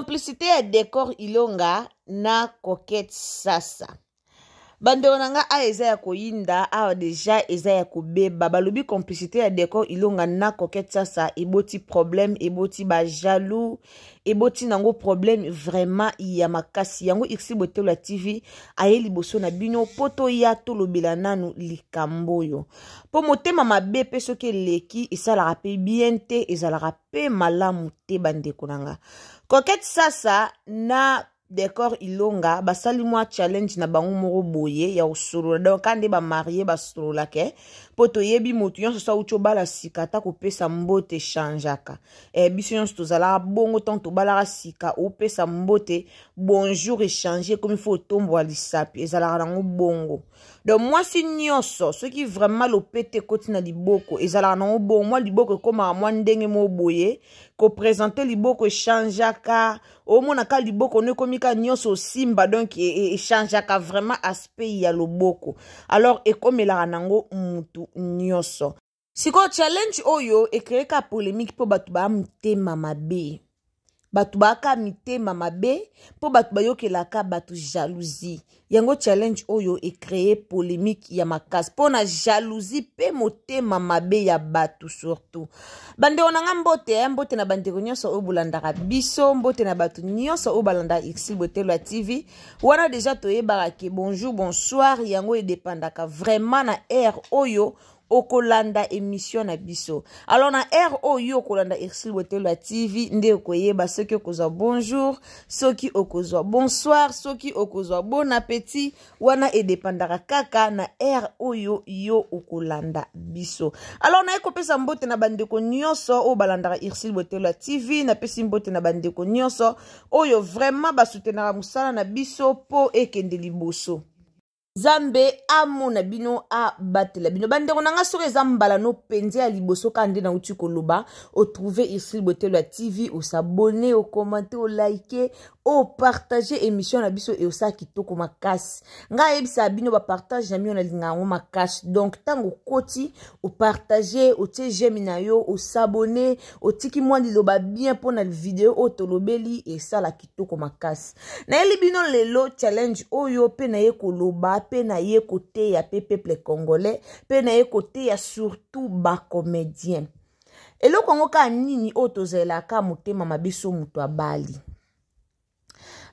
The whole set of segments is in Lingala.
complicité ya décor ilonga na coquette sasa. Bandeko nanga a eza ya koyinda a deja eza ya kobeba balobi complicité ya décor ilonga na coquette sasa eboti problème eboti ba jaloux eboti nango problème vraiment ya makasi yango ixi botelo la TV aye liboso na bino poto ya tolobela nanu likambo yo po motema mabe pe soki leki esalaka pe bien te ezalaka pe malamu te bandeko nanga coquette sasa na décor ilonga basali mwa challenge na bango moko boye ya osolola donc kande ba marié basolola ke poto yebi motu nyonso sa ucho bala sika ta kopesa mbote changeaka biso nyonso tozala bongo tant tobalaka sika opesa mbote bonjour échanger comme il faut tombo à lisapi ezala nango bongo donc moi si nyonso ce qui vraiment lopete koti na liboko ezala nango bongo moi liboko koma mwa ndenge mo boye ko présenter liboko changeaka omona ka liboko ne komika nyonso simba donc changeaka vraiment aspect ya loboko alors ekomela nango mutu nyonso siko challenge oyo ekreka polémique po batu ba mtema mabe batu baka mitema mabe po batu bayokelaka batu jalousie yango challenge oyo ekreye polémique ya makasi po na jalousie pe motema mabe ya batu surtout bande onanga mbote na bande nyonso obulandaka biso mbote na batu nyonso obalanda ixi botelo TV wana déjà toyebaka ke bonjour bonsoir yango edependaka vraiment na air oyo okolanda émission na biso alors na air oyo okolanda ixi botelo TV nde okoyeba soki okozwa bonjour soki okozwa bonsoir soki okozwa bon appétit wana edependaka kaka na air oyo yo okolanda biso alors na ekopesa mbote na bandeko nyonso o balandaka ixi botelo TV na pesi mbote na bandeko nyonso oyo vraiment basoutenaka musala na biso po ekende liboso Zambe amona bino a batela bino bandeko nanga soki eza mbala no penze ya liboso kande na uti koloba o trouver ici botelo TV o s'abonner o commenter o liker o partager émission na biso e o sa kitoko makasi nga ebisa bino ba partage na mio na linga ngo makasi donc tango koti o partager o tie j'aime na yo o s'abonner o tiki mwa liloba bien pour na vidéo o tolobeli e sala kitoko makasi na eli bino lelo challenge oyo pe na ye koloba pe na ye côté ya peuple congolais pe na ye côté ya surtout ba comédien eloko ngo ka nini otozela ka motema mabiso mutu abali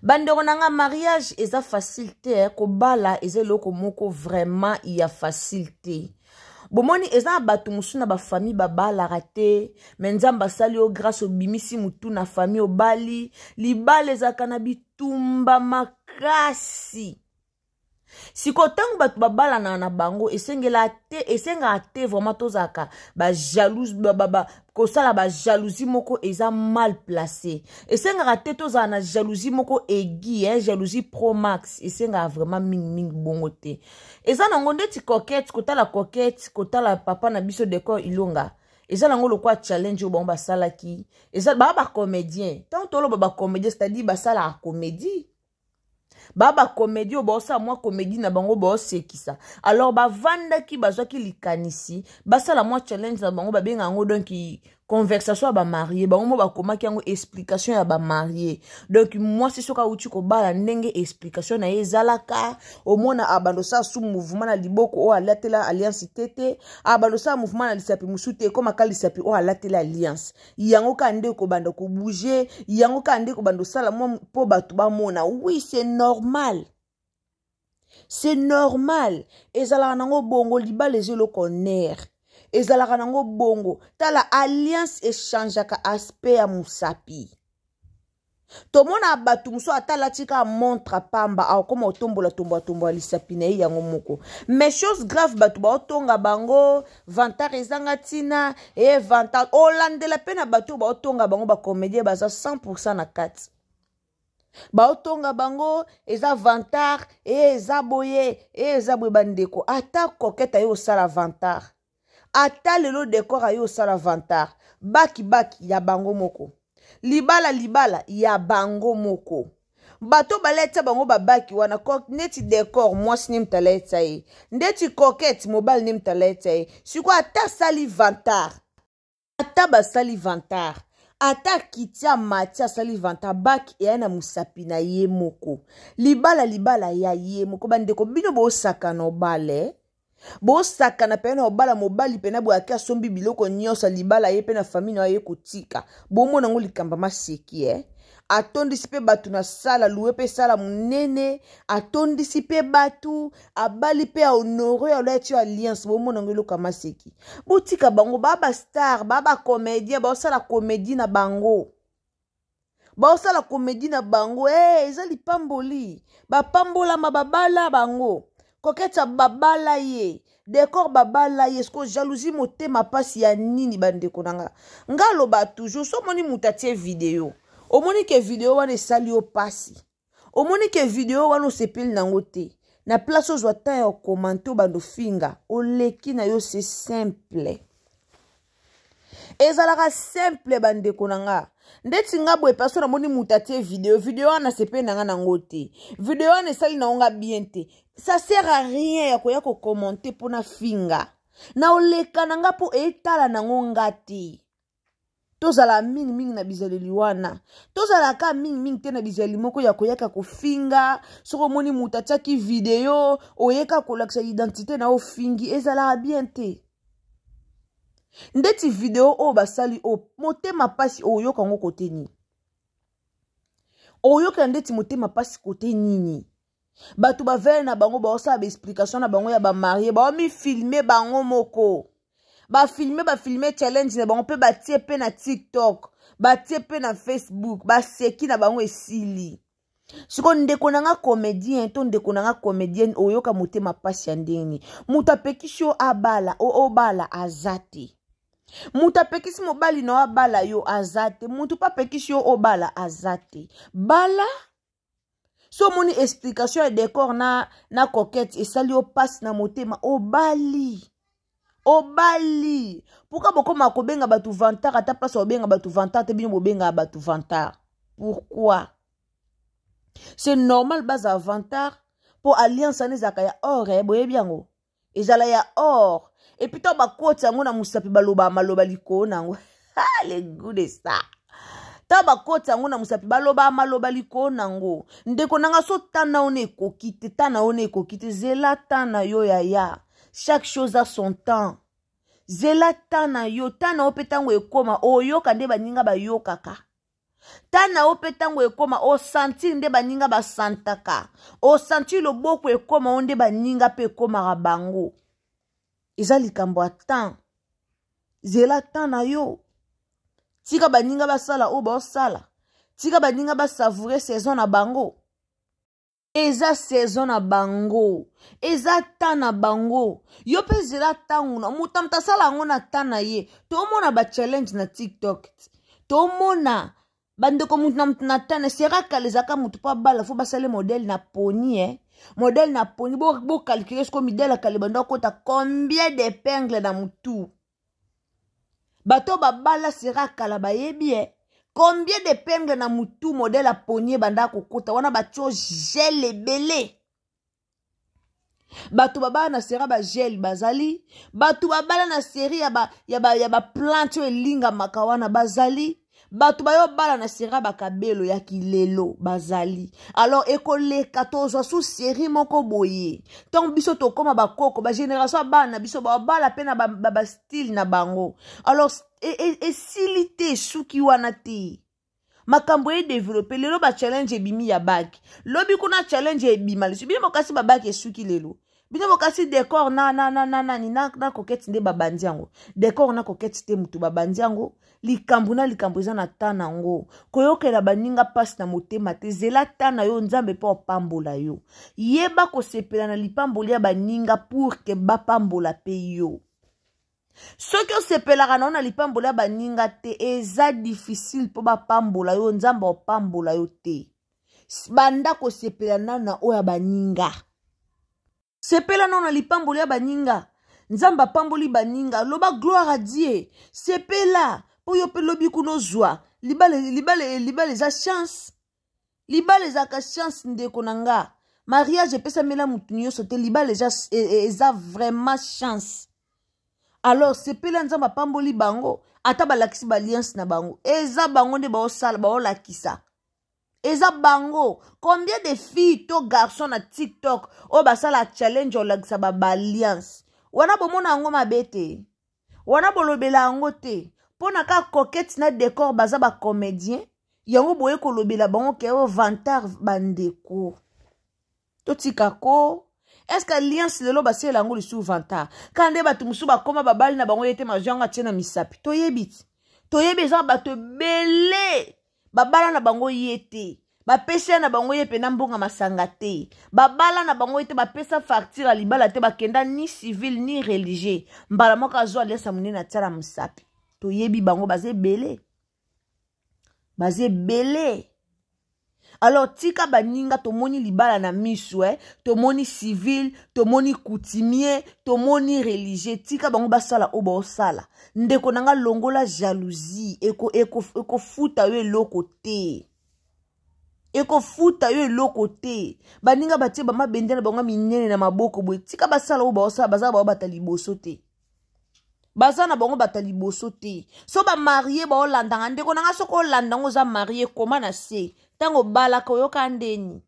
bandeko nanga mariage eza facilité ko bala eza loko moko vraiment ya facilité bomoni eza batu musuna ba famille babala raté menzamba sali o grâce au bimisi mutu na famille obali libale za kana bitumba makasi siko tangu batu babala na bango esenga te vraiment tozaka ba jalouse kosala ba jalousie moko eza mal placé esenga te tozala na jalousie moko aiguë jalousie pro max esenga vraiment mingi bongo te eza nango ndeti coquette kotala papa na biso décor ilonga eza nango lokwa challenge o bango basalaki eza ba comédien tant tolo ba comédien c'est-à-dire basala comédie baba comédie o bosa moi comédie na bango bo sekisa alors ba vanda ki bazwaki likanisi basala moi challenge na bango ba benga ngo donc conversation ba marié bango mo ba komaki yango explication ya ba marié donc moi c'est soka uti ko bala ndenge explication na ezalaka omona abando sa sous mouvement na liboko o alatela alliance tete abando sa mouvement na lisapi musute koma ka lisapi o alatela alliance yango ka nde ko bando ko bouger yango ka nde ko bando sala mo po batu ba mona oui c'est normal. C'est normal. Ezala nango bongo liba les yeux connaît. Ezala nango bongo. Tala alliance échangeaka aspect ya musapi. Tomona batu muso atala tika montre pamba au comme otombola tombola lisapi na yango moko. Mais chose grave batu ba otonga bango vantar ezanga tina e vantar olandela pena batu ba otonga bango ba comédie baza 100% na kati. Ba otonga bango eza vantar eza boye bandeko ata coquette ayo sala vantar ata lelo décor ayo sala vantar baki ya bango moko libala ya bango moko bato baleta bango babaki wana neti décor mwasi ni mtaleta ye ndeti coquette mobile ni mtaleta ye siko ata sali vantar ata basali vantar ata kitia Matia sali vanta bak ya na musapi na ye moko libala ya ye moko bandeko bino bo saka no bale bo saka na pena obala mobali pena bo akia sombi biloko nyosa libala ye pena famille na ye kotika bo mona ngo likamba maseki atondisi pe batu na sala luwe pe sala munene atondisi pe batu abali pe a honore a leti alliance bo mona ngo loka maseki botika bango baba star baba comédien ba sala comédie na bango ba sala comédie na bango eza lipamboli ba pambola mababala bango koketa babala ye décor babala ye sko jalousie motema pasi ya nini bandeko nanga ngalo ba toujours so moni mutatie vidéo omoni ke vidéo wana esali yo pasi omoni ke vidéo wana osepeli nango te na place ozwa ta ya komante bando finga oleki na yo c'est simple ezalaka simple bandeko nanga ndeti nga boye paso na moni mutatie vidéo wana sepeli nanga nango te vidéo wana esali na onga bien te ça sert à rien ya koya ko commenter pona finga na oleka nanga po etala nango ngati tozala mingi na bizaleli wana tozala ka mingi te na bizaleli moko ya koyaka kofinga soko moni mutatiaki video oyeka kolakisa identité na ofingi ezala bien te ndeti video o basali o motema pasi oyoka ngo kote nini oyoka ndeti motema pasi kote nini batu bavele na bango baosala ba explication na bango ya ba marié ba mi filmer bango moko ba filmer challenge na bango pe batie pe na TikTok batie pe na Facebook ba seki na bango esili siko ndeko nanga comédien to ndeko nanga comédienne oyoka motema pasi ya ndeni muta pekisho abala obala azati muta pekisi mobali no abala yo azate mutu pa pekisi yo obala azate bala so moni explication et décor na coquette esali yo passe na motema obali pourquoi bokoma kobenga batu vantard ata place obenga batu vantard te bino bobenga batu vantard pourquoi c'est normal baza vantard pour alliance anezaka ya or boye biango ezala ya or et puis to bakoti yango na musapi baloba maloba liko nango les goûts de ça ta bakoti yango na musapi baloba maloba liko nango ndeko nanga so tana one kokite tana one kokite zela tana yo ya chaque chose a son temps zela tana yo tana opetango ekoma oyoka nde baninga bayokaka tana opetango ekoma o sentir nde baninga basantaka o sentir loboko ekoma onde baninga pe ekoma bango eza likambo atan zela tana yo tika baninga basala o basala tika baninga basavourer saison na bango eza saison na bango eza tana bango yo pe zela tanguna mutamta sala ngona tana ye to mona ba challenge na TikTok to mona bandeko mutu na tana sera kalezaka mutu pa bala fo basale modèle na poni modèle na poni bo calculer ce que modèle kalebanda kota combien d'épingles na mutu bato babala sera kala bayebi combien d'épingles na mutu modèle a poni banda kokota wana batio gel ebele batu babala na sera ba gel bazali batu babala na série ya ba plante elinga makawana bazali batu bayo bala na sera bakabelo ya kilelo bazali alors ekoleka tozwa sous série moko boye tant biso to koma bakoko ba génération bana biso ba bala pe na ba style na bango alors silité suki wana te makambo e développer lelo ba challenge ebimi ya bag lobi kuna challenge ebima lesu bino mokasi ba bag esuki lelo bino mokasi décor na coquette nde babandi yango décor na coquette te mutu babandi yango likambo eza na tana ngo koyokela baninga passe na motema te zela tana yo nzambe po pambola yo yeba kosepela na lipamboli ya baninga pour que bapambola pe yo soki osepelaka na lipamboli ya baninga te eza difficile po bapambola yo nzambe opambola yo te banda kosepela na oya baninga sepela na lipamboli ya baninga nzamba pamboli baninga loba gloire à Dieu sepela po yo pe lobi kuno zwa libale za chance libale za ka chance ndeko nanga mariage pesa mela mutu nyonso te libale eza vraiment chance alors sepela nzamba pamboli bango ata balakisi balliance na bango eza bango nde baosala baolakisa eza bango. Combien de filles to garçons na TikTok o basala challenge olakisa balliance wana bomona yango mabe te wana bolobela yango te pona ka coquette na décor baza ba comédien yango boye kolobela bango ke o vantar bandeko totika ko. Est-ce que alliance lelo basela yango lisu vantar kande batu musu bakoma babali na bango yete majanga tiena misapi toyebiti eza bato belé babala na bango yete bapesa na bango yepe na mbonga masanga te babala na bango yete bapesa facture libala te bakenda ni civil ni religieux mbala moko azwa alliance munene na tiala misapi toyebi bango baze belé. Alors tika baninga tomoni libala na misu tomoni civil tomoni coutumier tomoni religieux tika bango basala o baosala ndeko nanga longola jalousie eko futa yo eloko te baninga batie ba mabende na bango minene na maboko boye tika basala o baosala baza ba bataliboso te baza na bango bataliboso te so ba marié ba olandanga ndeko nanga soko olandango za marié koma na se tango balaka oyoka ndeni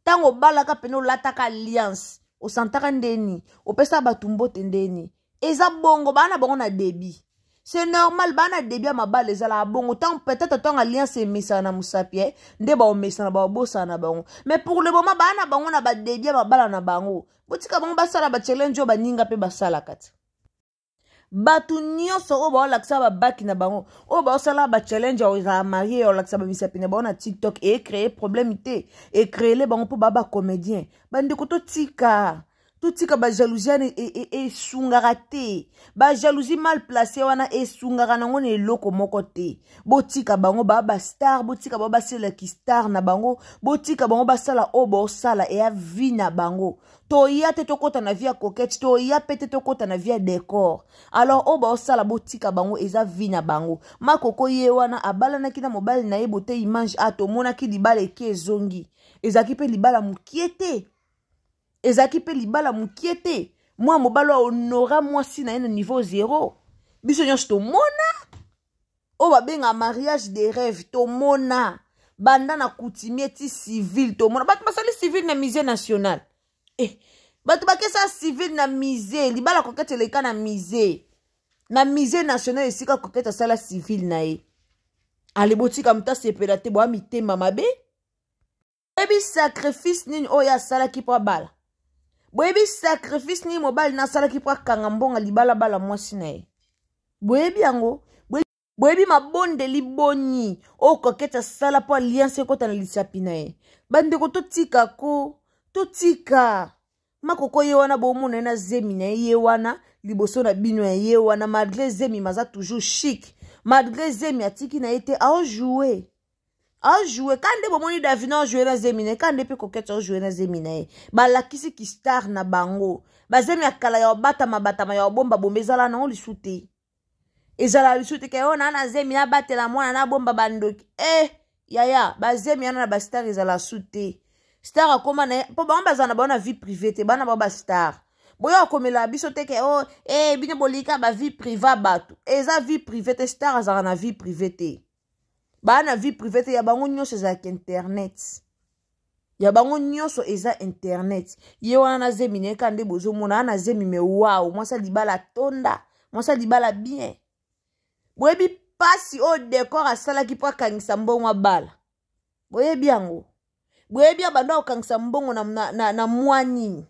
tango balaka pene olataka alliance osantaka ndeni opesa batumbo te ndeni eza bongo bana bango na débit c'est normal bana débit ya mabala ezala bongo tant peut-être tant alliance emesana na musapi nde ba omesana ba bosa na bango mais pour le moment bana bango na ba débit ya mabala na bango botika bango basala ba challenge baninga pe basala kati batu nyonso o baolakisa babaki na bango o baosala ba challenge oza marié olakisa bamisapi na bango na TikTok e créer problème te e créer bango po baba comédien bandeko totika ba jalousie e sungara te ba jalousie mal placée wana e sungara nango na eloko moko te botika bango baba star botika bango basala ki star na bango botika bango basala o baosala e a vie na bango toya te tokota na via coquette toya pete tokota na via décor alors o baosala botika bango eza vie na bango makoko ye wana abalanaki na mobali na ye bote image atomonaki libala eke ezongi ezaki pe libala mukie te mwa mobali honora mwasi na ye na niveau 0 biso nyonso tomona o babenga mariage de rêve tomona banda na coutumier ti civil tomona bato basali civil na musée national bato bakesa civil na musée libala kokete leka na musée national esika kokete asala civil na ye ale botika muta sepela te boa mitema mabe boyebi sacrifice nini oyo asalaki po abala boyebi sacrifice nini mobali nasalaki po akanga mbonga libala bala mwasi na ye boyebi yango boyebi mabondeli boni oyo kokete asala po alliance ekota na lisapi na ye bandeko totika makoko ye wana bomona ye na zemi na ye wana liboso na bino ya ye wana malgré zemi maza toujours chic malgré zemi atiki na ye te aojouer kande bomoni Davina aojouer na zemi na ye kande pe kokete aojouer na zemi na ye balakisi ki star na bango bazemi akala ya obatama ya obomba bomba ezala nango lisu te ezala lisu te ke ona na zemi na batela mwana na bomba bandoki yaya bazemi yana na bastar ezala su te star akoma na po bango baza na bango na vie privée te bana ba star boyo akomela biso te ke bino bolika ba vie privée bato eza vie privée te star azala na vie privée te bana vie privée te ya bango nyonso ezalaki internet ye wana na zemi na ye kande bozomona ana zemi me wow mwasa libala tonda mwasa libala bien boyebi pasi o décor asalaki po akangisa mbongo abala boyebi yango boyebi abanda okangisa mbongo na mwa nini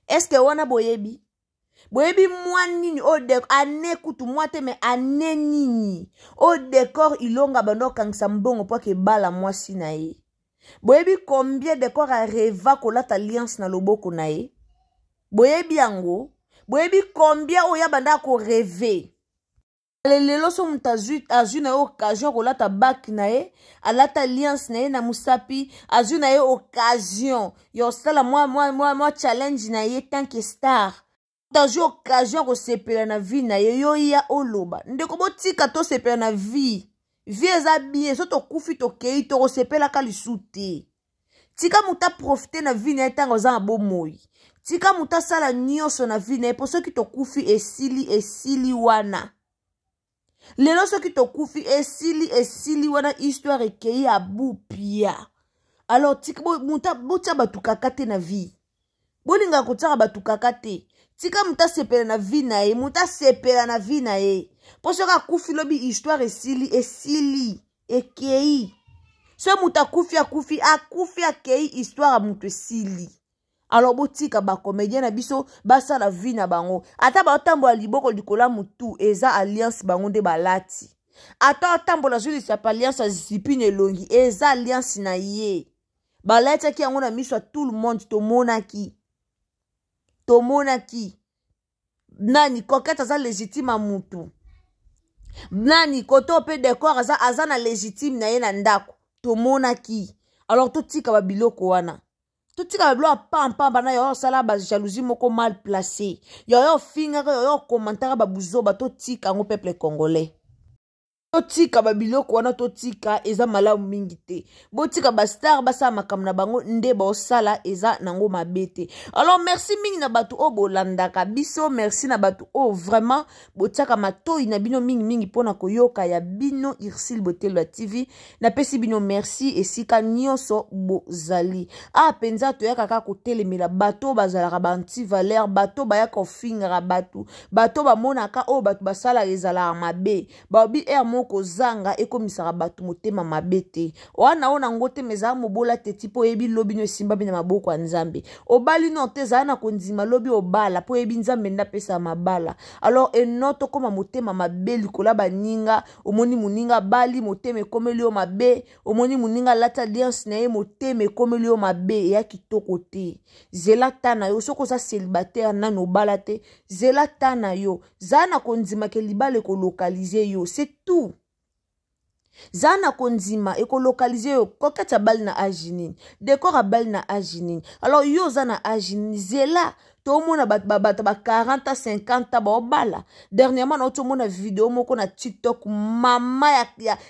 eske wana boyebi mwa nini o décor ane kutu mwa te me ane nini o décor ilonga banda okangisa mbongo po akebala mwasi na ye boyebi combien décor areva kolata alliance na loboko na ye boyebi yango boyebi combien oya banda ko rêver lelo so mutu azwi na ye occasion kolata bak na ye alata alliance na ye na musapi azwi na ye occasion yosala mwa challenge na ye tanke star azwi occasion kosepela na vie na ye yo ya oloba ndeko botika tosepela na vie eza bien so tokufi tokei tokosepelaka lisu te tika mutu aprofite na vie na ye ntango oza na bomoi tika mutu asala nyonso na vie na ye po soki tokufi esili wana lelo soki tokufi esili wana histoire ekei abupia. Alors tika botia batukaka te na vie. Bolinga kotiaka batukaka te. Tika muta sepela na vie na ye, muta sepela na vie na ye. Po soka kufi lobi histoire esili ekei. So muta akufi akei histoire mutu esili. Alors botika ba comédien na biso basa la vie na bango. Ata ba otambola liboko likola mutu eza alliance bango nde balati. Ata otambola zuli sa alliance zipine longi eza alliance na ye. Balati ki yango na miso tout le monde tomonaki. Nani koketa za légitime mutu. Nani koto pe décor aza na légitime na ye na ndako. Tomonaki. Alors totika ba biloko wana. Totika ba biloko pam na yo sala ba jalousie moko mal placé. Yo finga yo commentaire ba buzoba totika ngo peuple congolais. Totika ba biloko wana totika eza malamu mingi te. Botika ba star basa makambo na bango nde ba osala eza nango mabete. Alors merci mingi na batu o bolandaka biso, merci na batu o vraiment botiaka matoi na bino mingi pona koyoka ya bino Ursule Botelwa TV. Na pesi bino merci esika nyonso bozali. Penza toyaka kaka kotelemela bato bazalaka ba anti valeur, bato bayaka ofingara batu. Bato bamonaka o batu basala ezala mabe. Babi kozanga ekomisaka batu motema mabete. Wana ona ngote meza mobola te tipo ebi lobi no simba bina maboko ya Nzambe. Obali no te za na kondima lobi obala po ebi Nzambe nda pesa mabala. Alors enoto koma motema mabe likola baninga, omoni muninga bali motema ekomeli o mabe, omoni muninga lata alliance na ye motema ekomeli o mabe ya kitoko te. Zela tana yo soko za célibataire nano bala te, zela tana yo za na kondima ke libale ko localiser yo, c'est tout. Zana kondima eko localiser yo kokata bal na ajinin décor a bal na ajinin. Alors yo zana ajinin zela to mona bat 40 50 ba obala. Dernièrement na to mona vidéo moko na TikTok mama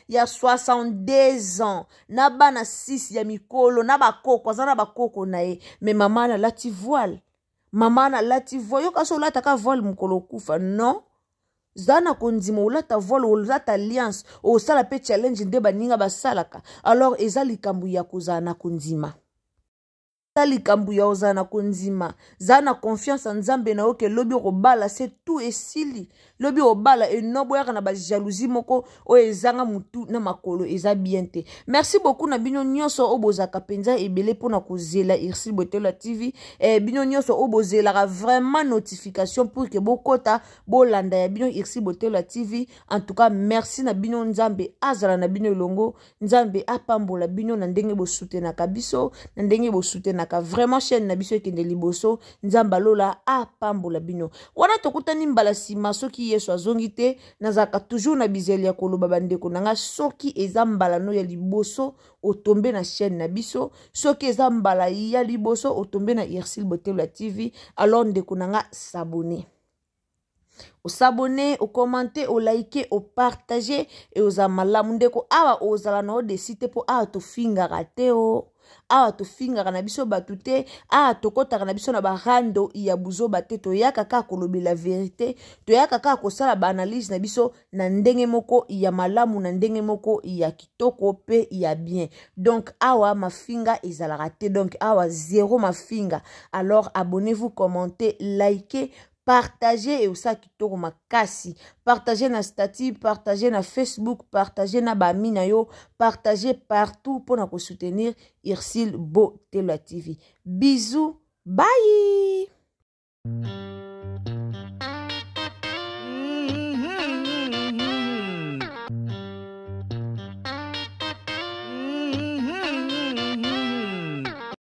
ya 62 ans na bana 6 ya mikolo na bakoko zana bakoko na ye mais mama na lati voile. Mama na lati voile yo kaso lata ka voile mukolo kufa non. Zana kondima ulata voile ulata alliance o sala pe challenge nde baninga basalaka. Alors eza likambu ya kozana kondima. Likambu ya ozana kondima. Zana confiance en Nzambe na oke lobi obala c'est tout esili. Lobi obala enobo yaka na ba jalousie moko o ezanga mutu na makolo eza bien te. Merci beaucoup na bino nyonso obozaka penza ebele pona kozela Ursule Botelwa TV. Bino nyonso obozela vraiment notification pour que bokota bolanda ya bino Ursule Botelwa TV. En tout cas merci na bino Nzambe azala na bino longo. Nzambe apambola bino na ndenge bo soutenaka biso na ndenge bo soutenaka vraiment chaîne na biso ekende liboso. Nzamba lola apambola bino. Wana tokutani mbala sima soki yeso azongi te nazaka toujours na bizeli ya koloba bandeko nanga soki eza mbala no ya liboso otombe na chaîne na biso, soki eza mbala ya liboso otombe na Ursule Botelwa TV. Alors ndeko nanga s'abonner. Au s'abonner, au commenter, au liker, au partager et aux amalamu ndeko awa ozala na o desite po awa to finga rate o. Awa to finga na biso batute, awa to kota na biso na barando ya buzo bate to yaka kaka kolobe la vérité, to yaka kaka kosala ba analyse na biso na ndenge moko ya malamu na ndenge moko ya kitoko pe ya bien. Donc awa mafinga ezala rate, donc awa zéro mafinga. Alors abonnez-vous, commentez, likez, partagez et aussi kitoko makasi. Partagez na statut, partagez na Facebook, partagez na bami na yo, partagez partout pour nous soutenir Ursule Botelwa TV. Bisous, bye.